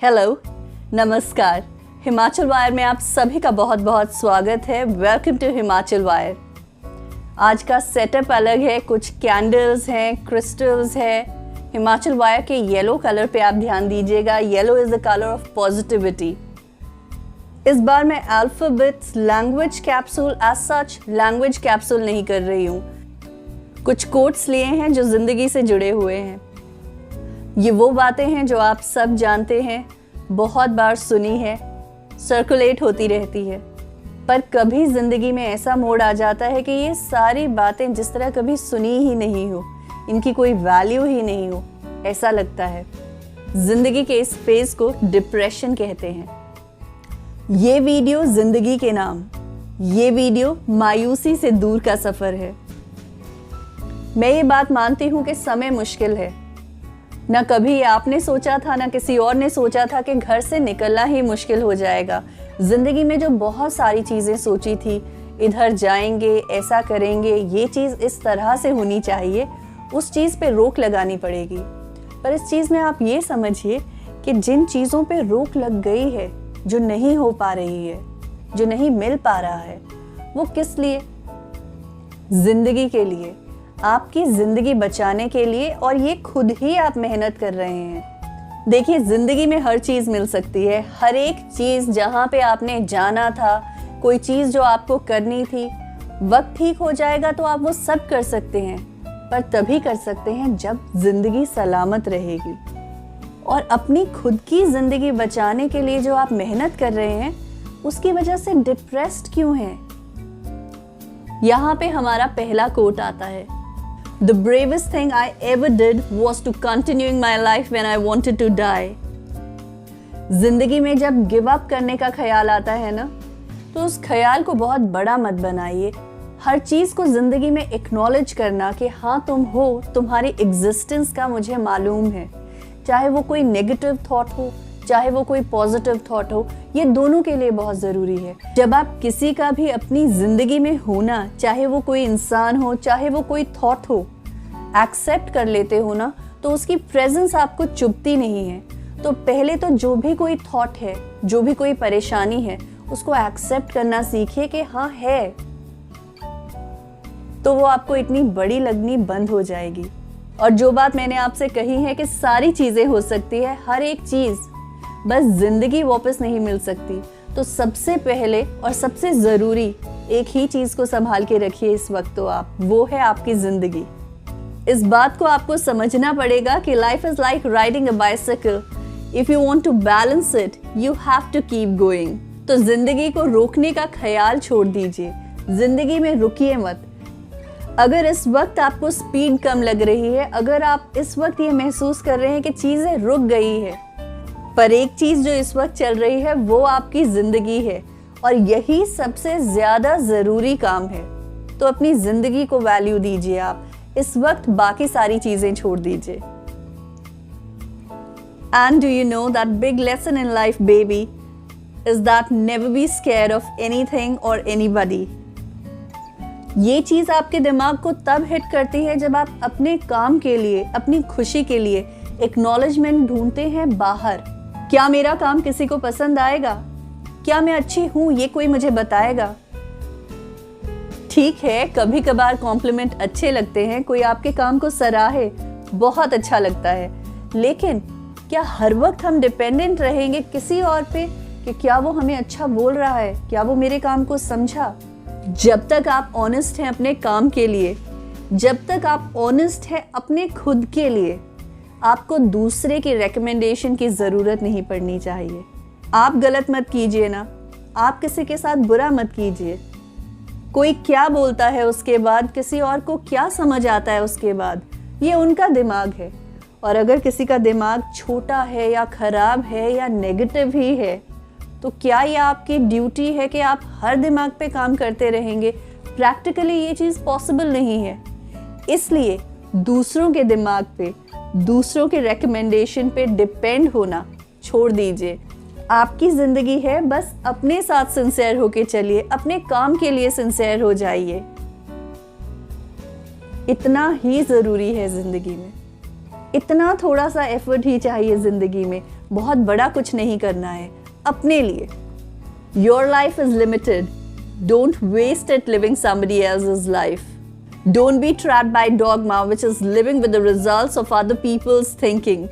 Hello, नमस्कार। Himachal wire में आप सभी का बहुत बहुत स्वागत है। Welcome to Himachal Wire. आज का सेटअप अलग है, कुछ कैंडल्स हैं, क्रिस्टल्स है। हिमाचल वायर के येलो कलर पे आप ध्यान दीजिएगा। Yellow is the colour of positivity. इस बार मैं alphabets language capsule as such language capsule नहीं कर रही हूँ। कुछ कोट्स लिए हैं जो जिंदगी से जुड़े हुए हैं। ये वो बातें हैं जो आप सब जानते हैं, बहुत बार सुनी है, सर्कुलेट होती रहती है। पर कभी ज़िंदगी में ऐसा मोड़ आ जाता है कि ये सारी बातें जिस तरह कभी सुनी ही नहीं हो, इनकी कोई वैल्यू ही नहीं हो, ऐसा लगता है। ज़िंदगी के इस फेज़ को डिप्रेशन कहते हैं। ये वीडियो ज़िंदगी के नाम, ये वीडियो मायूसी से दूर का सफ़र है। मैं ये बात मानती हूँ कि समय मुश्किल है। न कभी आपने सोचा था, न किसी और ने सोचा था कि घर से निकलना ही मुश्किल हो जाएगा। ज़िंदगी में जो बहुत सारी चीज़ें सोची थी, इधर जाएंगे, ऐसा करेंगे, ये चीज़ इस तरह से होनी चाहिए, उस चीज़ पे रोक लगानी पड़ेगी। पर इस चीज़ में आप ये समझिए कि जिन चीज़ों पे रोक लग गई है, जो नहीं हो पा रही है, जो नहीं मिल पा रहा है, वो किस लिए? ज़िंदगी के लिए, आपकी ज़िंदगी बचाने के लिए। और ये खुद ही आप मेहनत कर रहे हैं। देखिए, ज़िंदगी में हर चीज़ मिल सकती है। हर एक चीज़ जहाँ पे आपने जाना था, कोई चीज़ जो आपको करनी थी, वक्त ठीक हो जाएगा तो आप वो सब कर सकते हैं। पर तभी कर सकते हैं जब ज़िंदगी सलामत रहेगी। और अपनी खुद की ज़िंदगी बचाने के लिए जो आप मेहनत कर रहे हैं, उसकी वजह से डिप्रेस्ड क्यों हैं? यहाँ पे हमारा पहला कोट आता है, The bravest thing I ever did was to continuing my life when I wanted to die. जिंदगी में जब गिव अप करने का ख्याल आता है ना, तो उस ख्याल को बहुत बड़ा मत बनाइए। हर चीज़ को ज़िंदगी में एक्नॉलेज करना कि हाँ तुम हो, तुम्हारी एग्जिस्टेंस का मुझे मालूम है। चाहे वो कोई नेगेटिव थॉट हो, चाहे वो कोई पॉजिटिव थॉट हो, ये दोनों के लिए बहुत ज़रूरी है। जब आप किसी का भी अपनी ज़िंदगी में होना, चाहे वो कोई इंसान हो, चाहे वो कोई थॉट हो, एक्सेप्ट कर लेते हो ना, तो उसकी प्रेजेंस आपको चुभती नहीं है। तो पहले तो जो भी कोई थॉट है, जो भी कोई परेशानी है, उसको एक्सेप्ट करना सीखिए कि हाँ है, तो वो आपको इतनी बड़ी लगनी बंद हो जाएगी। और जो बात मैंने आपसे कही है कि सारी चीज़ें हो सकती है, हर एक चीज़, बस ज़िंदगी वापस नहीं मिल सकती। तो सबसे पहले और सबसे ज़रूरी एक ही चीज़ को संभाल के रखिए इस वक्त, तो आप, वो है आपकी ज़िंदगी। इस बात को आपको समझना पड़ेगा कि life is like riding a bicycle. If you want to balance it, you have to keep going. तो ज़िंदगी को रोकने का ख्याल छोड़ दीजिए, ज़िंदगी में रुकिए मत। अगर इस वक्त आपको स्पीड कम लग रही है, अगर आप इस वक्त ये महसूस कर रहे हैं कि चीज़ें रुक गई है, पर एक चीज़ जो इस वक्त चल रही है वो आपकी ज़िंदगी है, और यही सबसे ज़्यादा ज़रूरी काम है। तो अपनी ज़िंदगी को वैल्यू दीजिए। आप इस वक्त बाकी सारी चीज़ें छोड़ दीजिए। And do you know that big lesson in life, baby, is that never be scared of anything or anybody. ये चीज़ आपके दिमाग को तब हिट करती है जब आप अपने काम के लिए, अपनी खुशी के लिए एक्नॉलेजमेंट ढूंढते हैं बाहर। क्या मेरा काम किसी को पसंद आएगा? क्या मैं अच्छी हूँ ये कोई मुझे बताएगा? ठीक है, कभी कभार कॉम्प्लीमेंट अच्छे लगते हैं, कोई आपके काम को सराहे, बहुत अच्छा लगता है। लेकिन क्या हर वक्त हम डिपेंडेंट रहेंगे किसी और पे कि क्या वो हमें अच्छा बोल रहा है, क्या वो मेरे काम को समझा? जब तक आप ऑनेस्ट हैं अपने काम के लिए, जब तक आप ऑनेस्ट हैं अपने खुद के लिए, आपको दूसरे की रिकमेंडेशन की ज़रूरत नहीं पड़नी चाहिए। आप गलत मत कीजिए ना, आप किसी के साथ बुरा मत कीजिए। कोई क्या बोलता है उसके बाद, किसी और को क्या समझ आता है उसके बाद, ये उनका दिमाग है। और अगर किसी का दिमाग छोटा है या ख़राब है या नेगेटिव ही है, तो क्या ये आपकी ड्यूटी है कि आप हर दिमाग पे काम करते रहेंगे? प्रैक्टिकली ये चीज़ पॉसिबल नहीं है। इसलिए दूसरों के दिमाग पे, दूसरों के रिकमेंडेशन पे डिपेंड होना छोड़ दीजिए। आपकी ज़िंदगी है, बस अपने साथ सिंसियर होके चलिए, अपने काम के लिए सिंसियर हो जाइए। इतना ही ज़रूरी है ज़िंदगी में, इतना थोड़ा सा एफर्ट ही चाहिए ज़िंदगी में। बहुत बड़ा कुछ नहीं करना है अपने लिए। Your life is limited, don't waste it living somebody else's life. Don't be trapped by dogma which is living with the results of other people's thinking.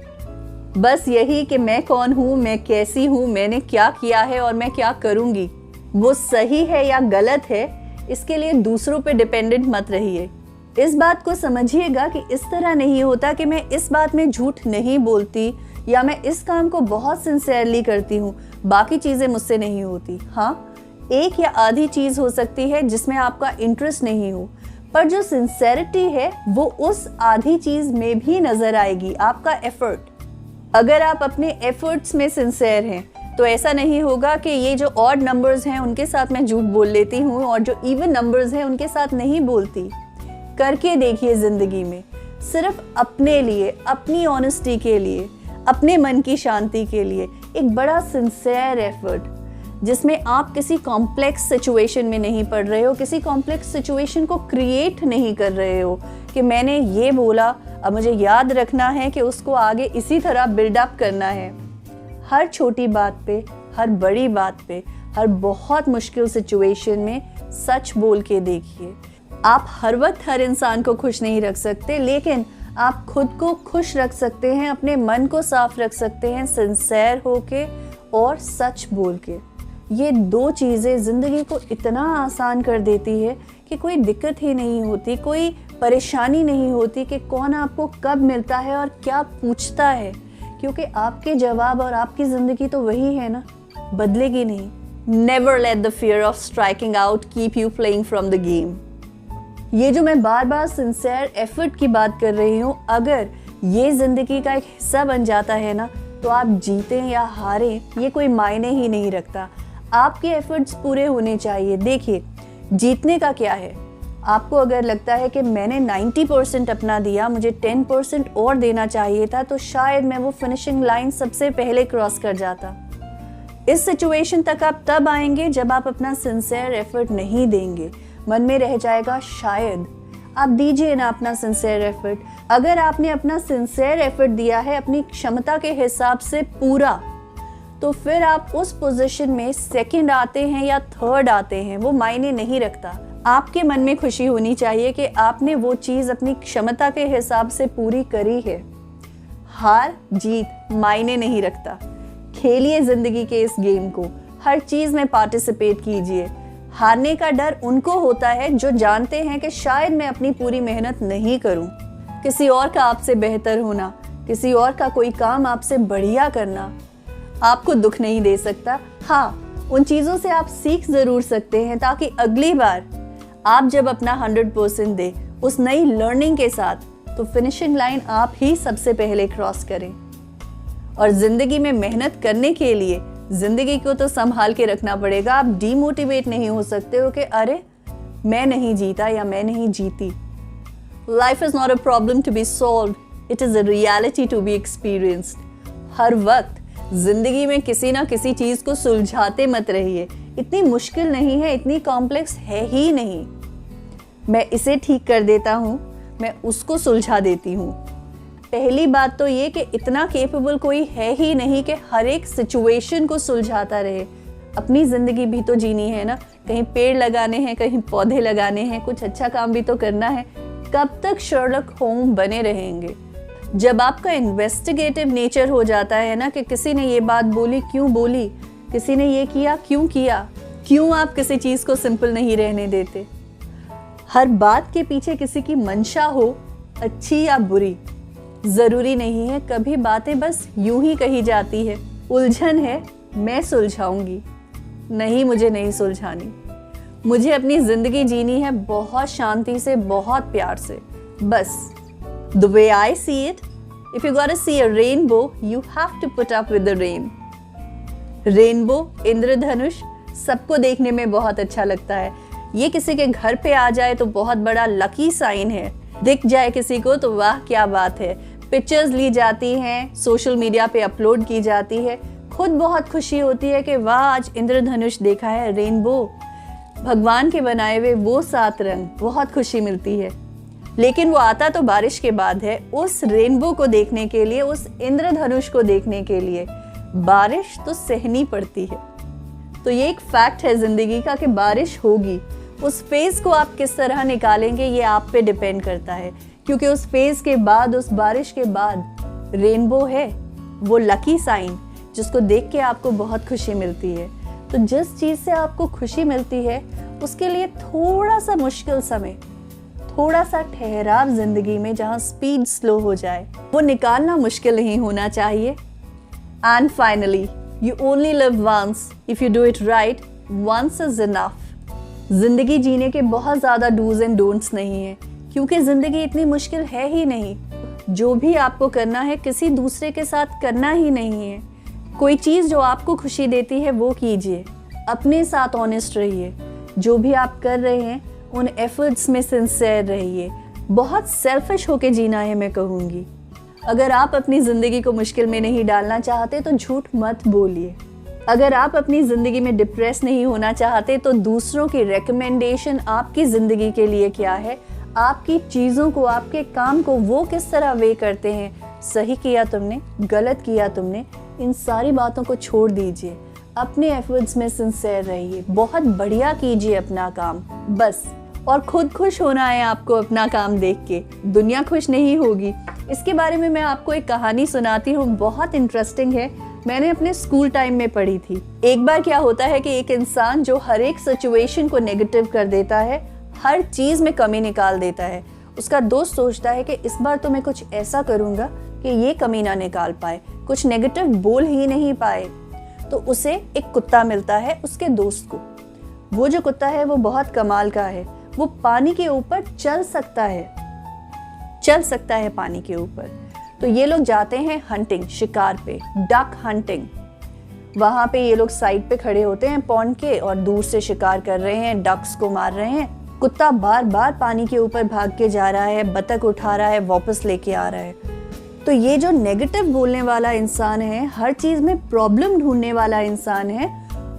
बस यही कि मैं कौन हूँ, मैं कैसी हूँ, मैंने क्या किया है और मैं क्या करूँगी, वो सही है या गलत है, इसके लिए दूसरों पे डिपेंडेंट मत रहिए। इस बात को समझिएगा कि इस तरह नहीं होता कि मैं इस बात में झूठ नहीं बोलती या मैं इस काम को बहुत सिंसियरली करती हूँ, बाकी चीज़ें मुझसे नहीं होती। हाँ, एक या आधी चीज़ हो सकती है जिसमें आपका इंटरेस्ट नहीं हो, पर जो सिंसेरिटी है वो उस आधी चीज़ में भी नज़र आएगी, आपका एफर्ट। अगर आप अपने एफर्ट्स में सिंसियर हैं तो ऐसा नहीं होगा कि ये जो ऑड नंबर्स हैं उनके साथ मैं झूठ बोल लेती हूँ और जो इवन नंबर्स हैं उनके साथ नहीं बोलती। करके देखिए ज़िंदगी में, सिर्फ अपने लिए, अपनी ऑनेस्टी के लिए, अपने मन की शांति के लिए एक बड़ा सिंसियर एफर्ट, जिसमें आप किसी कॉम्प्लेक्स सिचुएशन में नहीं पड़ रहे हो, किसी कॉम्प्लेक्स सिचुएशन को क्रिएट नहीं कर रहे हो कि मैंने ये बोला अब मुझे याद रखना है कि उसको आगे इसी तरह बिल्डअप करना है। हर छोटी बात पे, हर बड़ी बात पे, हर बहुत मुश्किल सिचुएशन में सच बोल के देखिए। आप हर वक्त हर इंसान को खुश नहीं रख सकते, लेकिन आप खुद को खुश रख सकते हैं, अपने मन को साफ रख सकते हैं, सिंसियर होके और सच बोल के। ये दो चीज़ें ज़िंदगी को इतना आसान कर देती है कि कोई दिक्कत ही नहीं होती, कोई परेशानी नहीं होती कि कौन आपको कब मिलता है और क्या पूछता है, क्योंकि आपके जवाब और आपकी ज़िंदगी तो वही है ना, बदलेगी नहीं। Never let the fear of striking out keep you playing from the game. ये जो मैं बार बार सिंसियर एफर्ट की बात कर रही हूँ, अगर ये ज़िंदगी का एक हिस्सा बन जाता है ना, तो आप जीतें या हारें ये कोई मायने ही नहीं रखता। आपके एफर्ट्स पूरे होने चाहिए। देखिए, जीतने का क्या है, आपको अगर लगता है कि मैंने 90% अपना दिया, मुझे 10% और देना चाहिए था, तो शायद मैं वो फिनिशिंग लाइन सबसे पहले क्रॉस कर जाता। इस सिचुएशन तक आप तब आएंगे जब आप अपना सिंसियर एफर्ट नहीं देंगे। मन में रह जाएगा शायद। आप दीजिए ना अपना सिंसियर एफर्ट। अगर आपने अपना सिंसियर एफर्ट दिया है अपनी क्षमता के हिसाब से पूरा, तो फिर आप उस पोजीशन में सेकंड आते हैं या थर्ड आते हैं, वो मायने नहीं रखता। आपके मन में खुशी होनी चाहिए कि आपने वो चीज़ अपनी क्षमता के हिसाब से पूरी करी है। हार जीत मायने नहीं रखता। खेलिए ज़िंदगी के इस गेम को, हर चीज़ में पार्टिसिपेट कीजिए। हारने का डर उनको होता है जो जानते हैं कि शायद मैं अपनी पूरी मेहनत नहीं करूं। किसी और का आपसे बेहतर होना, किसी और का कोई काम आपसे बढ़िया करना आपको दुख नहीं दे सकता। हाँ, उन चीज़ों से आप सीख ज़रूर सकते हैं ताकि अगली बार आप जब अपना 100% दे उस नई लर्निंग के साथ, तो फिनिशिंग लाइन आप ही सबसे पहले क्रॉस करें। और ज़िंदगी में मेहनत करने के लिए ज़िंदगी को तो संभाल के रखना पड़ेगा। आप डीमोटिवेट नहीं हो सकते हो कि अरे मैं नहीं जीता या मैं नहीं जीती। Life is not a problem to be solved, it is a reality to be experienced. हर वक्त ज़िंदगी में किसी ना किसी चीज़ को सुलझाते मत रहिए। इतनी मुश्किल नहीं है, इतनी कॉम्प्लेक्स है ही नहीं। मैं इसे ठीक कर देता हूँ, मैं उसको सुलझा देती हूँ। पहली बात तो ये कि इतना कैपेबल कोई है ही नहीं कि हर एक सिचुएशन को सुलझाता रहे। अपनी ज़िंदगी भी तो जीनी है ना, कहीं पेड़ लगाने हैं, कहीं पौधे लगाने हैं, कुछ अच्छा काम भी तो करना है। कब तक शर्लक होम बने रहेंगे? जब आपका इन्वेस्टिगेटिव नेचर हो जाता है ना कि किसी ने ये बात बोली क्यों बोली, किसी ने ये किया क्यों आप किसी चीज़ को सिंपल नहीं रहने देते। हर बात के पीछे किसी की मंशा हो, अच्छी या बुरी, ज़रूरी नहीं है। कभी बातें बस यूं ही कही जाती है, उलझन है मैं सुलझाऊंगी, नहीं मुझे नहीं सुलझानी। मुझे अपनी ज़िंदगी जीनी है बहुत शांति से, बहुत प्यार से। बस The way I see it, if you gotta see a rainbow, you have to put up with the rain. Rainbow, इंद्रधनुष सबको देखने में बहुत अच्छा लगता है। ये किसी के घर पे आ जाए तो बहुत बड़ा लकी साइन है। दिख जाए किसी को तो वाह क्या बात है। पिक्चर्स ली जाती हैं, सोशल मीडिया पे अपलोड की जाती है। खुद बहुत खुशी होती है कि वाह आज इंद्रधनुष देखा है, रेनबो, भगवान के बनाए हुए वो 7 रंग, बहुत खुशी मिलती है। लेकिन वो आता तो बारिश के बाद है, उस रेनबो को देखने के लिए, उस इंद्रधनुष को देखने के लिए। बारिश तो सहनी पड़ती है। तो ये एक फैक्ट है ज़िंदगी का कि बारिश होगी। उस फेज़ को आप किस तरह निकालेंगे ये आप पे डिपेंड करता है, क्योंकि उस फेज़ के बाद, उस बारिश के बाद रेनबो है, वो लकी साइन जिसको देख के आपको बहुत खुशी मिलती है। तो जिस चीज़ से आपको खुशी मिलती है उसके लिए थोड़ा सा मुश्किल समय, थोड़ा सा ठहराव ज़िंदगी में जहाँ स्पीड स्लो हो जाए, वो निकालना मुश्किल नहीं होना चाहिए। And finally, you only live once, if you do it right, once is enough. ज़िंदगी जीने के बहुत ज़्यादा डूज एंड डोंट्स नहीं है, क्योंकि ज़िंदगी इतनी मुश्किल है ही नहीं। जो भी आपको करना है किसी दूसरे के साथ करना ही नहीं है। कोई चीज़ जो आपको खुशी देती है वो कीजिए, अपने साथ ऑनेस्ट रहिए। जो भी आप कर रहे हैं उन एफर्ट्स में सिंसियर रहिए। बहुत सेल्फिश होके जीना है मैं कहूँगी। अगर आप अपनी ज़िंदगी को मुश्किल में नहीं डालना चाहते तो झूठ मत बोलिए। अगर आप अपनी ज़िंदगी में डिप्रेस नहीं होना चाहते तो दूसरों की रिकमेंडेशन आपकी ज़िंदगी के लिए क्या है, आपकी चीज़ों को, आपके काम को वो किस तरह वे करते हैं, सही किया तुमने, गलत किया तुमने, इन सारी बातों को छोड़ दीजिए। अपने एफर्ट्स में सिंसियर रहिए, बहुत बढ़िया कीजिए अपना काम बस। और खुद खुश होना है आपको अपना काम देख के, दुनिया खुश नहीं होगी। इसके बारे में मैं आपको एक कहानी सुनाती हूँ, बहुत इंटरेस्टिंग है। मैंने अपने स्कूल टाइम में पढ़ी थी। एक बार क्या होता है कि एक इंसान जो हर एक सिचुएशन को नेगेटिव कर देता है, हर चीज़ में कमी निकाल देता है, उसका दोस्त सोचता है कि इस बार तो मैं कुछ ऐसा करूँगा कि ये कमी ना निकाल पाए, कुछ नेगेटिव बोल ही नहीं पाए। तो उसे एक कुत्ता मिलता है उसके दोस्त को। वो जो कुत्ता है वो बहुत कमाल का है, वो पानी के ऊपर चल सकता है पानी के ऊपर। तो ये लोग जाते हैं हंटिंग, शिकार पे, डक हंटिंग। वहाँ पे ये लोग साइड पे खड़े होते हैं पॉन्ड के और दूर से शिकार कर रहे हैं, डक्स को मार रहे हैं। कुत्ता बार बार पानी के ऊपर भाग के जा रहा है, बतख उठा रहा है, वापस लेके आ रहा है। तो ये जो नेगेटिव बोलने वाला इंसान है, हर चीज़ में प्रॉब्लम ढूंढने वाला इंसान है,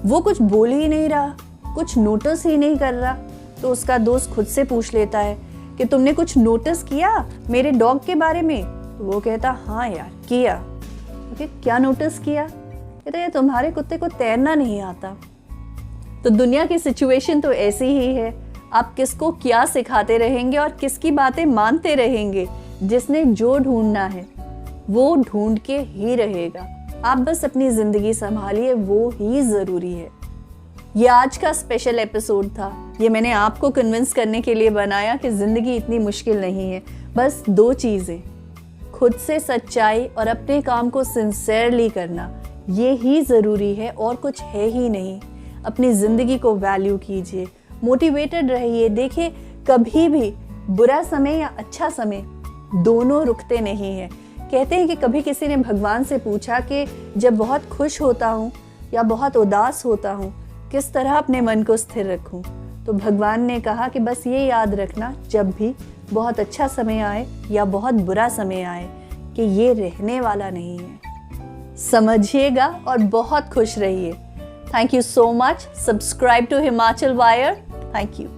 वो कुछ बोल ही नहीं रहा, कुछ नोटिस ही नहीं कर रहा। तो उसका दोस्त खुद से पूछ लेता है कि तुमने कुछ नोटिस किया मेरे डॉग के बारे में? तो वो कहता हाँ यार किया। तो क्या नोटिस किया? कहता ये तुम्हारे कुत्ते को तैरना नहीं आता। तो दुनिया की सिचुएशन तो ऐसी ही है। आप किसको क्या सिखाते रहेंगे और किसकी बातें मानते रहेंगे, जिसने जो ढूंढना है वो ढूंढ के ही रहेगा। आप बस अपनी ज़िंदगी संभालिए, वो ही ज़रूरी है। ये आज का स्पेशल एपिसोड था। ये मैंने आपको कन्विंस करने के लिए बनाया कि ज़िंदगी इतनी मुश्किल नहीं है। बस दो चीज़ें, खुद से सच्चाई और अपने काम को सिंसियरली करना, ये ही ज़रूरी है और कुछ है ही नहीं। अपनी ज़िंदगी को वैल्यू कीजिए, मोटिवेटेड रहिए। देखिए, कभी भी बुरा समय या अच्छा समय दोनों रुकते नहीं हैं। कहते हैं कि कभी किसी ने भगवान से पूछा कि जब बहुत खुश होता हूँ या बहुत उदास होता हूँ, किस तरह अपने मन को स्थिर रखूं? तो भगवान ने कहा कि बस ये याद रखना, जब भी बहुत अच्छा समय आए या बहुत बुरा समय आए, कि ये रहने वाला नहीं है। समझिएगा और बहुत खुश रहिए। Thank you so much. Subscribe to Himachal Wire. Thank you.